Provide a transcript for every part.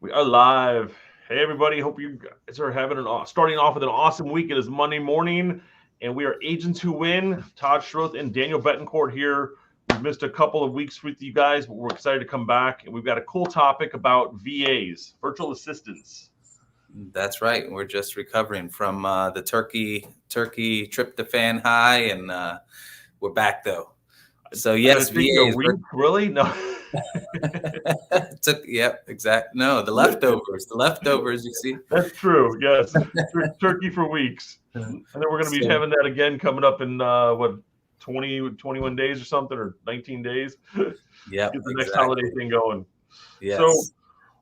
We are live. Hey, everybody. Hope you guys are having starting off with an awesome week. It is Monday morning, and we are Agents Who Win. Todd Schroth and Daniel Betancourt here. We've missed a couple of weeks with you guys, but we're excited to come back. And we've got a cool topic about VAs, virtual assistants. That's right. We're just recovering from the turkey tryptophan high, and we're back though. So yes, VAs. Really? No. Yep, exactly. No, the leftovers. You see, that's true. Yes, turkey for weeks, and then we're going to be having that again coming up in 21 days or something, or 19 days. Yeah, get the next holiday thing going. Yes. So,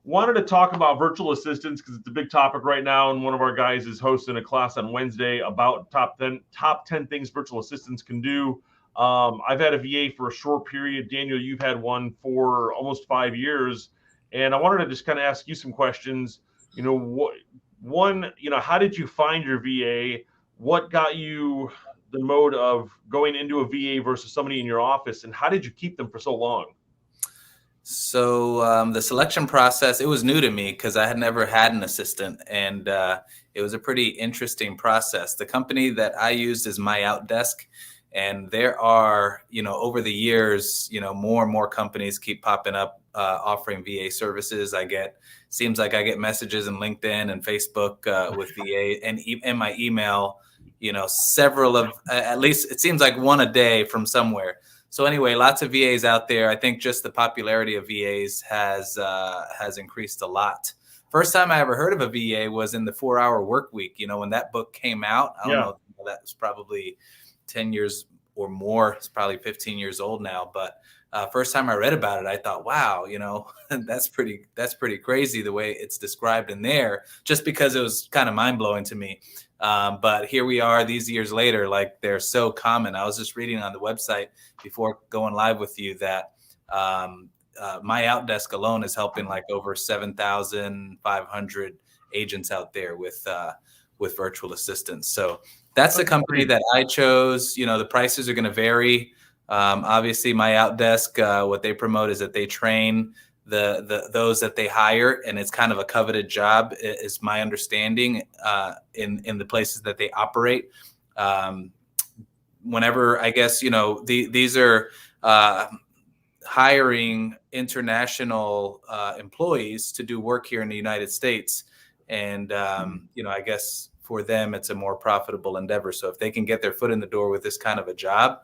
wanted to talk about virtual assistants because it's a big topic right now, and one of our guys is hosting a class on Wednesday about top 10 things virtual assistants can do. I've had a VA for a short period. Daniel, you've had one for almost 5 years, and I wanted to just kind of ask you some questions. How did you find your VA? What got you the mode of going into a VA versus somebody in your office, and how did you keep them for so long? So the selection process, it was new to me because I had never had an assistant, and it was a pretty interesting process. The company that I used is 𝙑𝙬𝙧𝙩𝙪𝙖𝙡, and there are, over the years, more and more companies keep popping up offering VA services. Seems like I get messages in LinkedIn and Facebook with VA, and in my email, several of, at least it seems like one a day from somewhere. So anyway, lots of VAs out there. I think just the popularity of VAs has increased a lot. First time I ever heard of a VA was in the 4-Hour Workweek. When that book came out, I don't know, that was probably 10 years or more. It's probably 15 years old now. But first time I read about it, I thought, wow, that's pretty crazy the way it's described in there, just because it was kind of mind blowing to me. But here we are these years later, like they're so common. I was just reading on the website before going live with you that 𝙑𝙬𝙧𝙯 alone is helping like over 7,500 agents out there with virtual assistants. So that's the company that I chose. The prices are going to vary. Obviously, 𝙑𝙬𝙧𝙯, what they promote is that they train those that they hire, and it's kind of a coveted job, is my understanding, in the places that they operate. Whenever, I guess, these are hiring international employees to do work here in the United States. And, I guess for them, it's a more profitable endeavor. So if they can get their foot in the door with this kind of a job,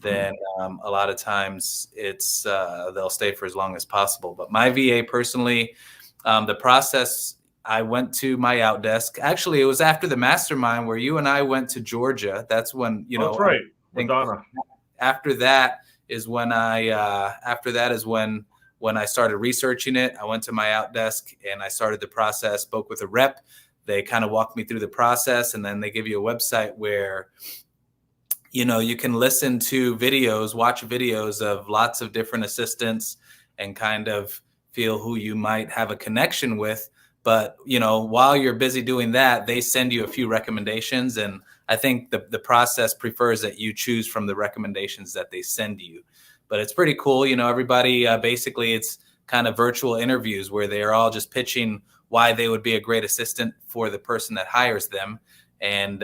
then a lot of times it's they'll stay for as long as possible. But my VA personally, the process, I went to 𝙑𝙬𝙧𝙯. Actually, it was after the mastermind where you and I went to Georgia. That's when, that's right. Madonna. After that is when I started researching it. I went to 𝙑𝙬𝙧𝙯 and I started the process, spoke with a rep. They kind of walked me through the process, and then they give you a website where you can listen to videos, watch videos of lots of different assistants and kind of feel who you might have a connection with. But, while you're busy doing that, they send you a few recommendations. And I think the process prefers that you choose from the recommendations that they send you. But it's pretty cool. Everybody, basically, it's kind of virtual interviews where they're all just pitching why they would be a great assistant for the person that hires them. And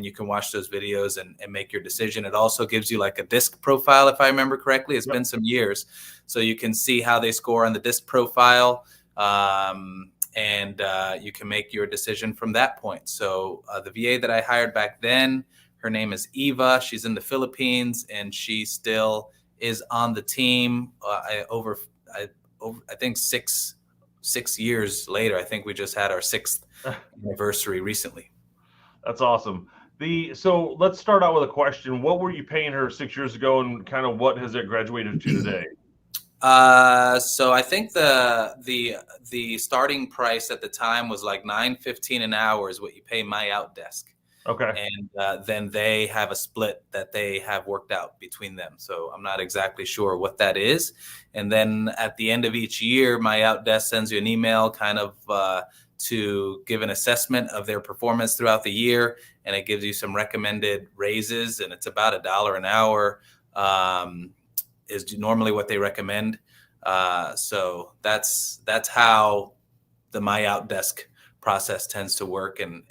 you can watch those videos and make your decision. It also gives you like a DISC profile, if I remember correctly. It's been some years. So you can see how they score on the DISC profile, and you can make your decision from that point. So the VA that I hired back then, her name is Eva. She's in the Philippines, and she still is on the team. I think six years later. I think we just had our 6th anniversary recently. That's awesome. So let's start out with a question. What were you paying her 6 years ago, and kind of what has it graduated to today? So I think the starting price at the time was like $9.15 an hour is what you pay 𝙑𝙬𝙧𝙯. Okay. And then they have a split that they have worked out between them. So I'm not exactly sure what that is. And then at the end of each year, 𝙑𝙬𝙧𝙯 sends you an email kind of to give an assessment of their performance throughout the year. And it gives you some recommended raises, and it's about $1 an hour is normally what they recommend. So that's how my outdesk process tends to work. And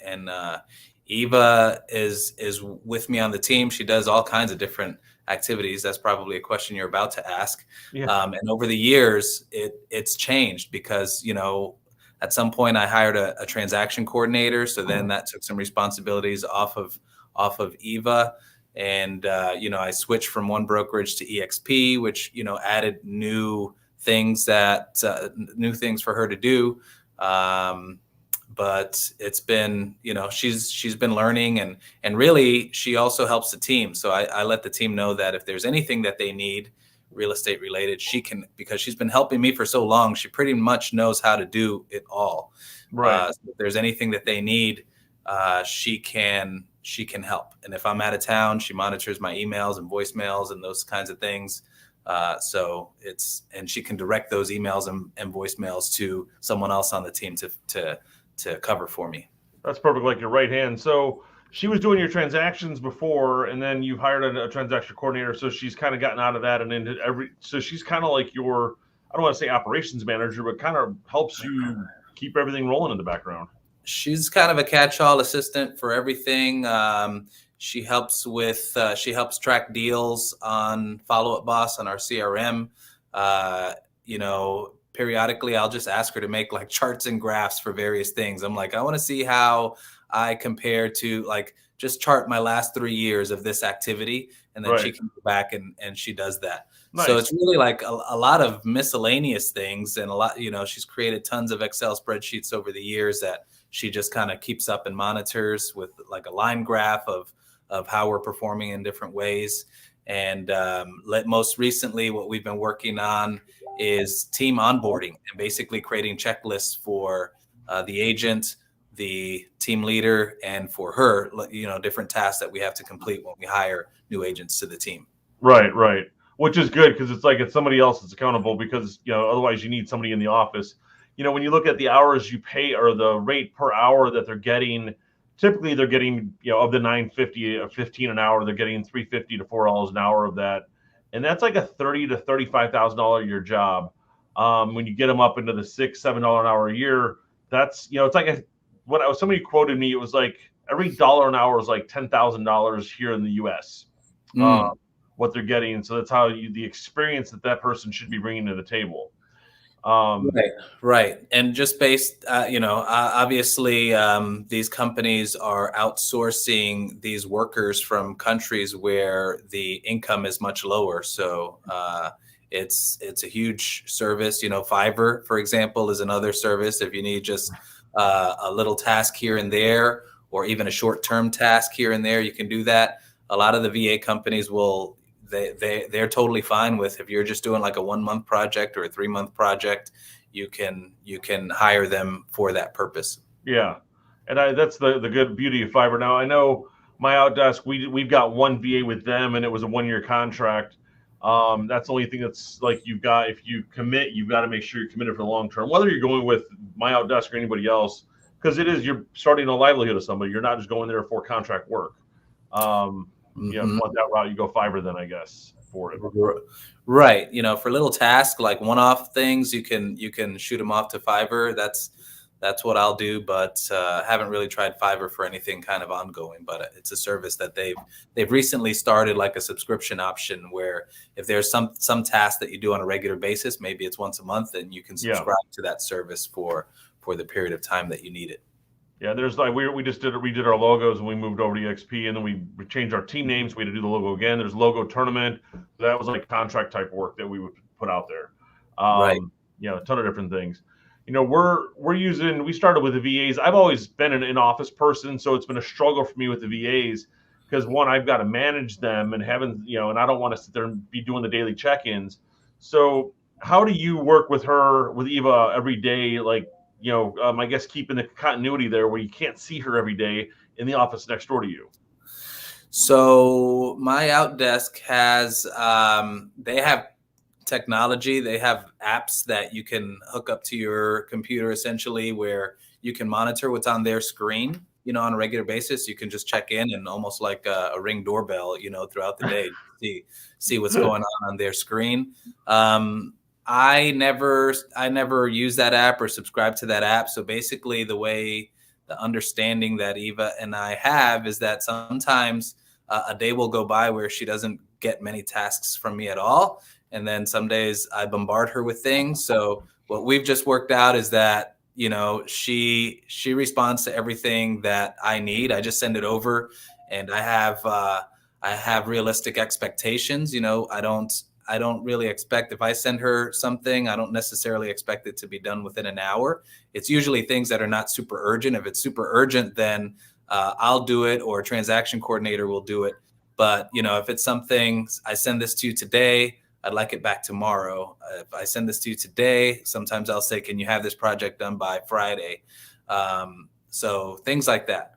Eva is with me on the team. She does all kinds of different activities. That's probably a question you're about to ask. Yeah. And over the years, it's changed because, at some point I hired a transaction coordinator. So then that took some responsibilities off of Eva. And, I switched from one brokerage to EXP, which, added new things for her to do. But it's been, she's been learning, and really she also helps the team. So I let the team know that if there's anything that they need real estate related, she can, because she's been helping me for so long, she pretty much knows how to do it all. Right. So if there's anything that they need, she can help. And if I'm out of town, she monitors my emails and voicemails and those kinds of things. And she can direct those emails and voicemails to someone else on the team to cover for me. That's perfect, like your right hand. So she was doing your transactions before, and then you hired a transaction coordinator. So she's kind of gotten out of that and into so she's kind of like your, I don't want to say operations manager, but kind of helps you keep everything rolling in the background. She's kind of a catch-all assistant for everything. She helps track deals on Follow Up Boss on our CRM. Periodically I'll just ask her to make like charts and graphs for various things. I'm like, I want to see how I compare to, like, just chart my last 3 years of this activity. And then she can go back and she does that. Nice. So it's really like a lot of miscellaneous things, and a lot, she's created tons of Excel spreadsheets over the years that she just kind of keeps up and monitors with like a line graph of how we're performing in different ways. And most recently, what we've been working on is team onboarding and basically creating checklists for the agent, the team leader, and for her, different tasks that we have to complete when we hire new agents to the team. Right. Which is good, because it's somebody else that's accountable, because, otherwise you need somebody in the office. When you look at the hours you pay, or the rate per hour that they're getting, typically they're getting, of the $9.50 or $15 an hour, they're getting $3.50 to $4 an hour of that. And that's like a $30,000 to $35,000 a year job. When you get them up into the $6-7 an hour a year, that's, it's like somebody quoted me, it was like every dollar an hour is like $10,000 here in the US. What they're getting. So that's how the experience that person should be bringing to the table. Right. And just based, obviously, these companies are outsourcing these workers from countries where the income is much lower. So it's a huge service. Fiverr, for example, is another service. If you need just a little task here and there, or even a short-term task here and there, you can do that. A lot of the VA companies they're totally fine with, if you're just doing like a 1-month project or a 3-month project, you can hire them for that purpose. Yeah. And that's the good beauty of Fiverr. Now, I know my Outdesk, we've got one VA with them, and it was a 1-year contract. That's the only thing that's like, if you commit, you've got to make sure you're committed for the long term, whether you're going with my Outdesk or anybody else, because you're starting a livelihood of somebody. You're not just going there for contract work. If you want that route, you go Fiverr then, I guess, for it. Right. For little tasks, like one-off things, you can shoot them off to Fiverr. That's what I'll do, but haven't really tried Fiverr for anything kind of ongoing. But it's a service that they've recently started, like a subscription option, where if there's some task that you do on a regular basis, maybe it's once a month, and you can subscribe to that service for the period of time that you need it. Yeah, there's like we redid our logos, and we moved over to EXP, and then we changed our team names. We had to do the logo again. There's logo tournament. That was like contract type work that we would put out there. Right. A ton of different things. We started with the VAs. I've always been an in-office person, so it's been a struggle for me with the VAs, because one, I've got to manage them, and and I don't want to sit there and be doing the daily check-ins. So how do you work with Eva every day? Like, I guess keeping the continuity there, where you can't see her every day in the office next door to you. So my Outdesk has, they have technology. They have apps that you can hook up to your computer, essentially, where you can monitor what's on their screen, on a regular basis. You can just check in, and almost like a Ring doorbell, throughout the day, see what's going on their screen. I never use that app or subscribe to that app. So basically the understanding that Eva and I have is that sometimes a day will go by where she doesn't get many tasks from me at all. And then some days I bombard her with things. So what we've just worked out is that, you know, she responds to everything that I need. I just send it over, and I have realistic expectations. You know, I don't really expect, if I send her something, I don't necessarily expect it to be done within an hour. It's usually things that are not super urgent. If it's super urgent, then I'll do it, or a transaction coordinator will do it. But, you know, if it's something, I send this to you today, I'd like it back tomorrow. If I send this to you today, sometimes I'll say, can you have this project done by Friday? So things like that.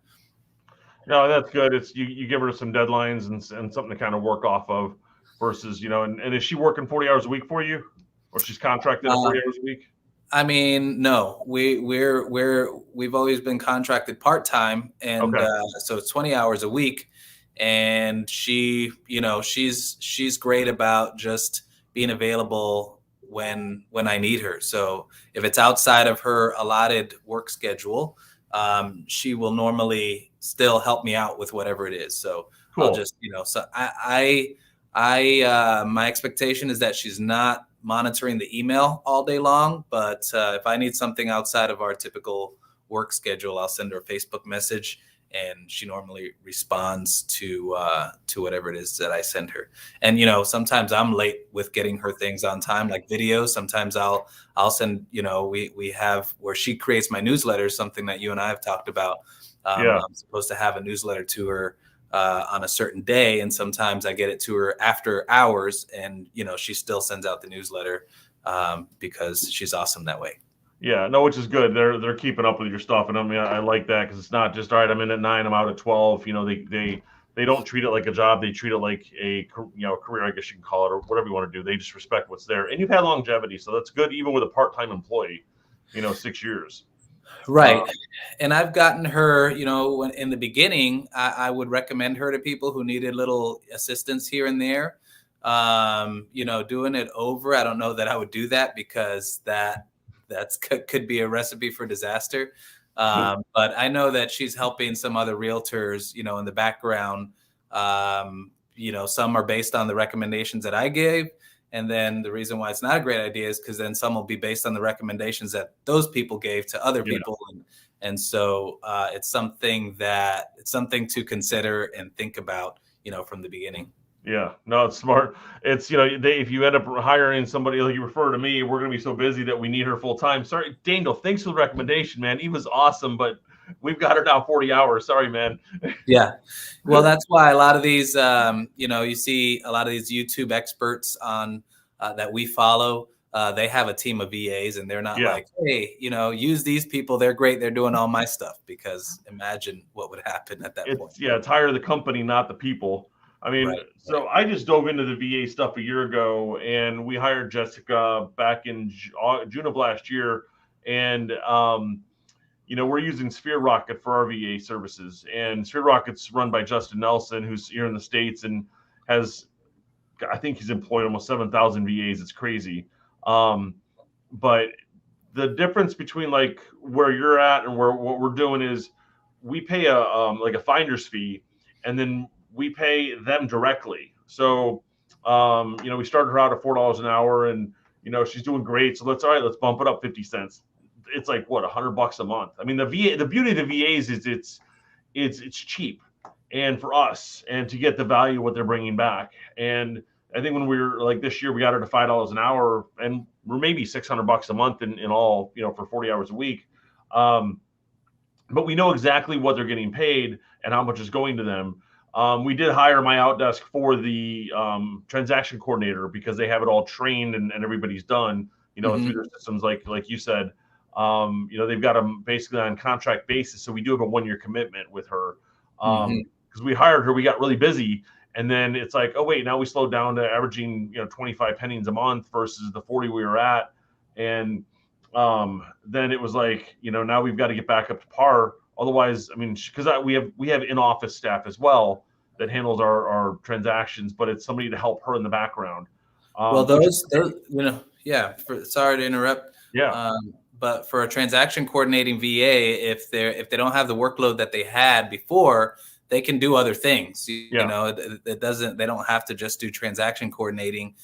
No, that's good. It's you give her some deadlines and something to kind of work off of versus, you know, and is she working 40 hours a week for you, or she's contracted at 40 hours a week? I mean, no, we've always been contracted part-time, and Okay. So it's 20 hours a week. And she, you know, she's great about just being available when I need her. So if it's outside of her allotted work schedule, she will normally still help me out with whatever it is. So Cool. I'll just, you know, so my expectation is that she's not monitoring the email all day long, but if I need something outside of our typical work schedule, I'll send her a Facebook message, and she normally responds to whatever it is that I send her. And, you know, sometimes I'm late with getting her things on time, like videos. Sometimes I'll send, you know, we have where she creates my newsletter, something that you and I have talked about. Yeah. I'm supposed to have a newsletter to her on a certain day, and sometimes I get it to her after hours, and, you know, she still sends out the newsletter because she's awesome that way. Yeah, no, which is good. They're keeping up with your stuff, and I mean, I like that, because it's not just, all right, I'm in at 9, I'm out at 12. You know, they don't treat it like a job. They treat it like a, you know, career, I guess you can call it, or whatever you want to do. They just respect what's there, and you've had longevity, so that's good, even with a part-time employee. You know, 6 years. Right. And I've gotten her, you know, when in the beginning, I would recommend her to people who needed little assistance here and there. You know, doing it over, I don't know that I would do that, because could be a recipe for disaster. But I know that she's helping some other realtors, you know, in the background. You know, some are based on the recommendations that I gave. And then the reason why it's not a great idea is because then some will be based on the recommendations that those people gave to other people. And so it's something to consider and think about, you know, from the beginning. Yeah, no, it's smart. It's, you know, if you end up hiring somebody like you refer to me, we're going to be so busy that we need her full time. Sorry, Daniel, thanks for the recommendation, man. He was awesome, but we've got her now 40 hours. Sorry, man. Yeah. Well, that's why a lot of these, you know, you see a lot of these YouTube experts on that we follow. They have a team of VAs, and they're not like, hey, you know, use these people. They're great. They're doing all my stuff, because imagine what would happen at that point. Yeah, it's hire the company, not the people. I mean, so I just dove into the VA stuff a year ago, and we hired Jessica back in June of last year. And, you know, we're using Sphere Rocket for our VA services. And Sphere Rocket's run by Justin Nelson, who's here in the States, and has, I think he's employed almost 7,000 VAs. It's crazy. But the difference between like where you're at and what we're doing is we pay like a finder's fee, and then we pay them directly. So, you know, we started her out at $4 an hour, and, you know, she's doing great. So let's bump it up 50 cents. It's like, what, $100 a month. I mean, the beauty of the VAs is it's cheap, and for us, and to get the value of what they're bringing back. And I think when we were like this year, we got her to $5 an hour, and we're maybe $600 a month in all, you know, for 40 hours a week. But we know exactly what they're getting paid and how much is going to them. We did hire my outdesk for the transaction coordinator, because they have it all trained and everybody's done, you know, through their systems, like you said. You know, they've got them basically on contract basis. So we do have a 1-year commitment with her. Because we hired her, we got really busy. And then it's like, oh, wait, now we slowed down to averaging, you know, 25 pennies a month versus the 40 we were at. And then it was like, you know, now we've got to get back up to par. Otherwise, I mean, because we have in-office staff as well that handles our transactions, but it's somebody to help her in the background. Well, those, you know, Yeah, sorry to interrupt. Yeah. But for a transaction coordinating VA, if they don't have the workload that they had before, they can do other things. You know, they don't have to just do transaction coordinating.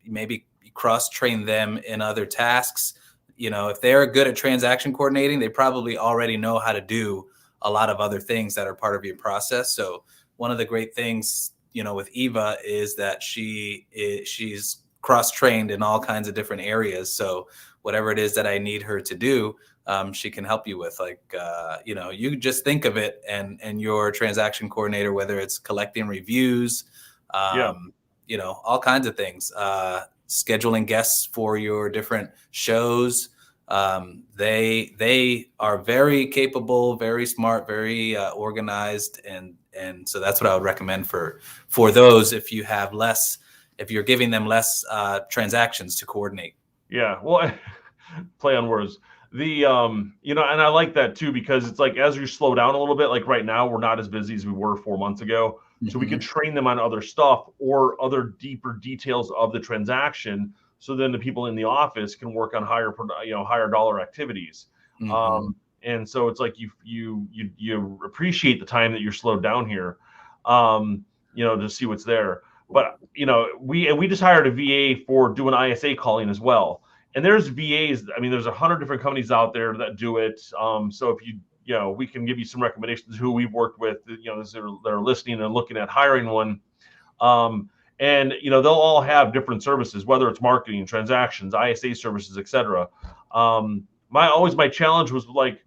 Maybe cross train them in other tasks. You know, if they're good at transaction coordinating, they probably already know how to do a lot of other things that are part of your process. So one of the great things, you know, with Eva is that she's cross-trained in all kinds of different areas. So whatever it is that I need her to do, she can help you with. Like, you know, you just think of it and your transaction coordinator, whether it's collecting reviews, you know, all kinds of things, scheduling guests for your different shows. They are very capable, very smart, very organized, and so that's what I would recommend for those if you're giving them less transactions to coordinate. Yeah, well, play on words. You know, and I like that too, because it's like, as you slow down a little bit, like right now, we're not as busy as we were 4 months ago. So we could train them on other stuff or other deeper details of the transaction. So then the people in the office can work on higher dollar activities. And so it's like you appreciate the time that you're slowed down here, you know, to see what's there. But, you know, we just hired a VA for doing ISA calling as well. And there's VAs. I mean, there's 100 different companies out there that do it. So if you know, we can give you some recommendations who we've worked with, you know, that are listening and looking at hiring one. And, you know, they'll all have different services, whether it's marketing, transactions, ISA services, etc. My challenge was like,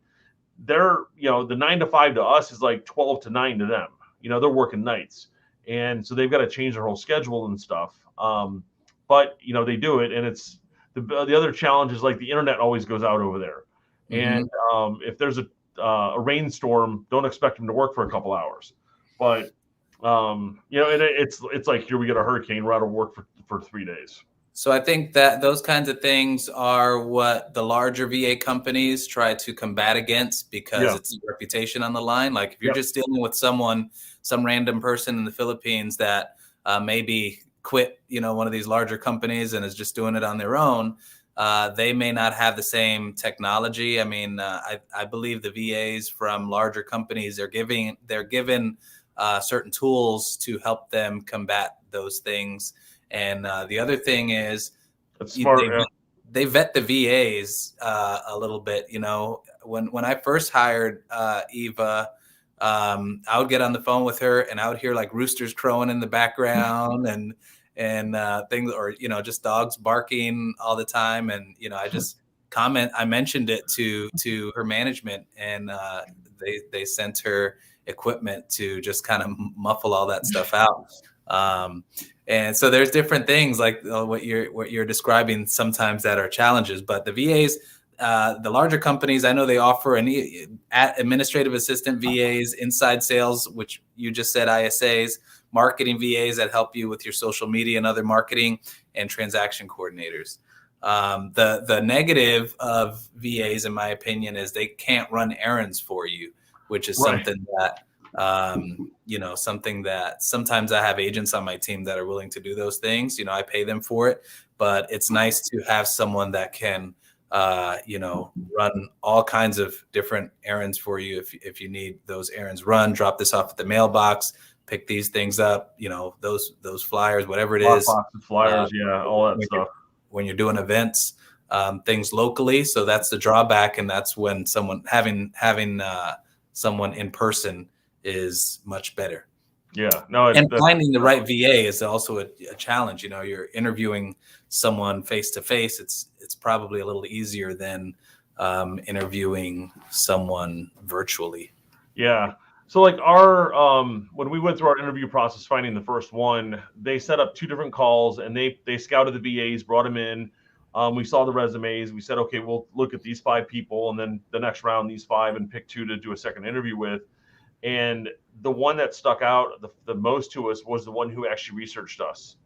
you know, the 9 to 5 to us is like 12 to 9 to them. You know, they're working nights. And so they've got to change their whole schedule and stuff. But, you know, they do it. And it's the other challenge is like the internet always goes out over there. And if there's a rainstorm, don't expect them to work for a couple hours. But, you know, and it's like, here we get a hurricane, we're out of work for 3 days. So I think that those kinds of things are what the larger VA companies try to combat against, because it's a reputation on the line. Like if you're just dealing with some random person in the Philippines that maybe quit, you know, one of these larger companies and is just doing it on their own, they may not have the same technology. I mean, I believe the VAs from larger companies they're given certain tools to help them combat those things. And the other thing is they vet the VAs a little bit. You know, when I first hired Eva, I would get on the phone with her and I would hear like roosters crowing in the background and things, or, you know, just dogs barking all the time. And, you know, I mentioned it to her management, and they sent her equipment to just kind of muffle all that stuff out. And so there's different things like what you're describing sometimes that are challenges, but the VAs, the larger companies, I know they offer administrative assistant VAs, inside sales, which you just said, ISAs, marketing VAs that help you with your social media and other marketing, and transaction coordinators. The negative of VAs, in my opinion, is they can't run errands for you, which is something that, you know, something that sometimes I have agents on my team that are willing to do those things. You know, I pay them for it, but it's nice to have someone that can, you know, run all kinds of different errands for you. If you need those errands run, drop this off at the mailbox, pick these things up, you know, those flyers, whatever it is, flyers, all that stuff. When you're doing events, things locally. So that's the drawback. And that's when having someone in person is much better. Yeah, no, and finding the right VA is also a challenge. You know, you're interviewing someone face to face. It's probably a little easier than interviewing someone virtually. Yeah. So like when we went through our interview process, finding the first one, they set up 2 different calls, and they scouted the VAs, brought them in. We saw the resumes. We said, okay, we'll look at these 5 people, and then the next round, these 5, and pick 2 to do a second interview with. And the one that stuck out the most to us was the one who actually researched us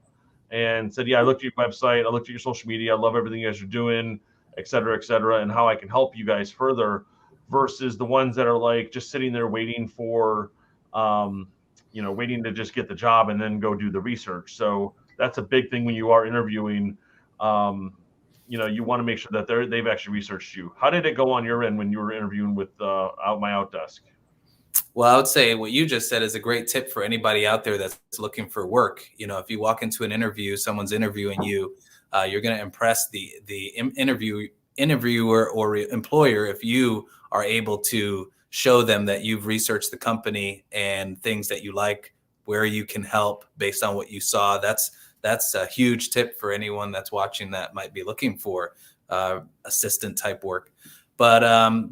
and said, yeah, I looked at your website, I looked at your social media, I love everything you guys are doing, et cetera, and how I can help you guys further, versus the ones that are like just sitting there waiting for, you know, waiting to just get the job and then go do the research. So that's a big thing when you are interviewing. you want to make sure that they've actually researched you. How did it go on your end when you were interviewing with my outdesk? Well, I would say what you just said is a great tip for anybody out there that's looking for work. If you walk into an interview, someone's interviewing you, you're going to impress the interviewer or employer if you are able to show them that you've researched the company and things that you like, where you can help based on what you saw. That's a huge tip for anyone that's watching that might be looking for assistant type work. But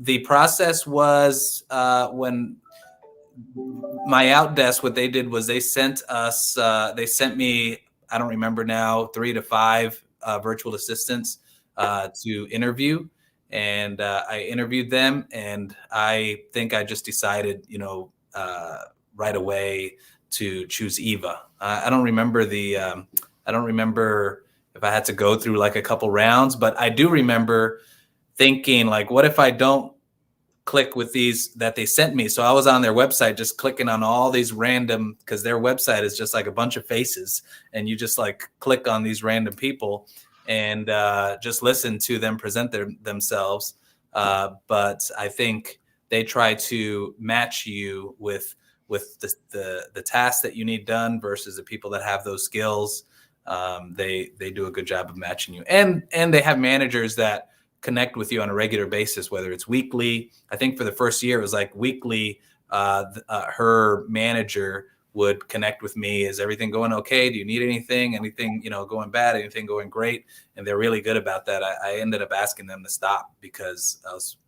the process was when my outdesk, what they did was they sent me, I don't remember now, 3 to 5 virtual assistants to interview. And I interviewed them, and I think I just decided, right away to choose Eva. I don't remember if I had to go through like a couple rounds, but I do remember thinking like, what if I don't click with these that they sent me? So I was on their website just clicking on all these random, because their website is just like a bunch of faces, and you just like click on these random people and just listen to them present themselves. But I think they try to match you with the tasks that you need done versus the people that have those skills. They do a good job of matching you, and they have managers that connect with you on a regular basis, whether it's weekly. I think for the first year it was like weekly. Her manager would connect with me. Is everything going okay? Do you need anything? Anything, going bad? Anything going great? And they're really good about that. I ended up asking them to stop because I was,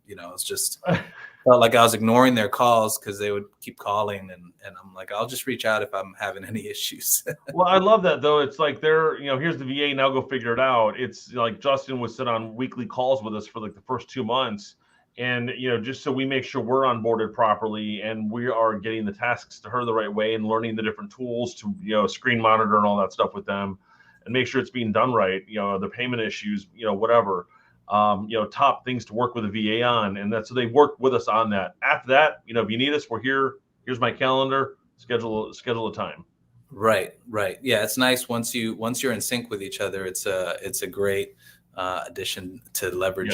just felt like I was ignoring their calls because they would keep calling, and I'm like, I'll just reach out if I'm having any issues. Well, I love that though. It's like here's the VA, now go figure it out. It's like Justin was sit on weekly calls with us for like the first 2 months. And, just so we make sure we're onboarded properly and we are getting the tasks to her the right way and learning the different tools to, screen monitor and all that stuff with them and make sure it's being done right. The payment issues, whatever, top things to work with a VA on. And that's so they work with us on that. After that, if you need us, we're here. Here's my calendar. Schedule a time. Right. Yeah, it's nice once you're in sync with each other. It's a great addition to leverage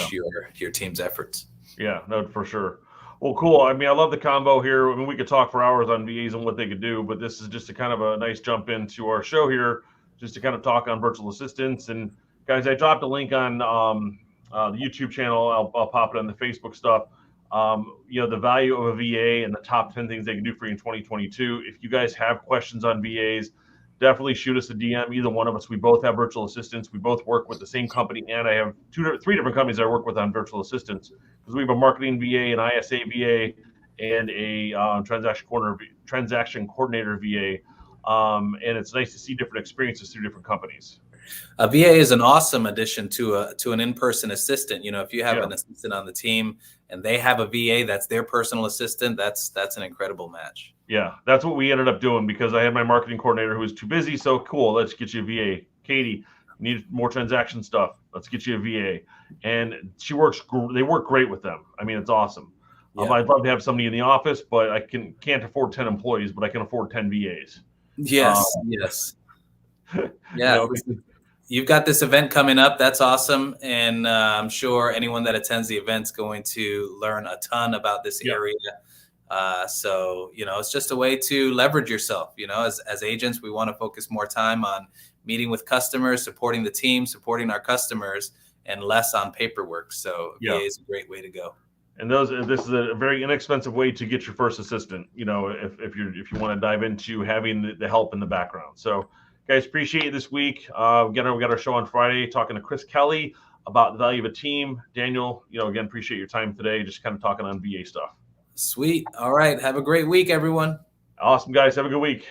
your team's efforts. Yeah, no, for sure. Well, cool. I mean, I love the combo here. I mean, we could talk for hours on VAs and what they could do, but this is just a kind of a nice jump into our show here, just to kind of talk on virtual assistants. And guys, I dropped a link on the YouTube channel. I'll pop it on the Facebook stuff. The value of a VA and the top 10 things they can do for you in 2022. If you guys have questions on VAs, definitely shoot us a DM. Either one of us. We both have virtual assistants. We both work with the same company, and I have 3 different companies I work with on virtual assistants, because we have a marketing VA, an ISA VA, and a transaction coordinator VA. And it's nice to see different experiences through different companies. A VA is an awesome addition to an in-person assistant. If you have an assistant on the team and they have a VA that's their personal assistant, that's an incredible match. Yeah, that's what we ended up doing, because I had my marketing coordinator who was too busy. So cool, let's get you a VA. Katie, need more transaction stuff. Let's get you a VA. And they work great with them. I mean, it's awesome. Yeah. I'd love to have somebody in the office, but I can't afford 10 employees, but I can afford 10 VAs. Yes. Yeah. You've got this event coming up. That's awesome. And I'm sure anyone that attends the event's going to learn a ton about this area. So, it's just a way to leverage yourself. As agents, we want to focus more time on meeting with customers, supporting the team, supporting our customers, and less on paperwork. So VA is a great way to go. And this is a very inexpensive way to get your first assistant, if you want to dive into having the help in the background. So guys, appreciate you this week. We got our show on Friday talking to Chris Kelly about the value of a team. Daniel, again, appreciate your time today, just kind of talking on VA stuff. Sweet. All right. Have a great week, everyone. Awesome, guys. Have a good week.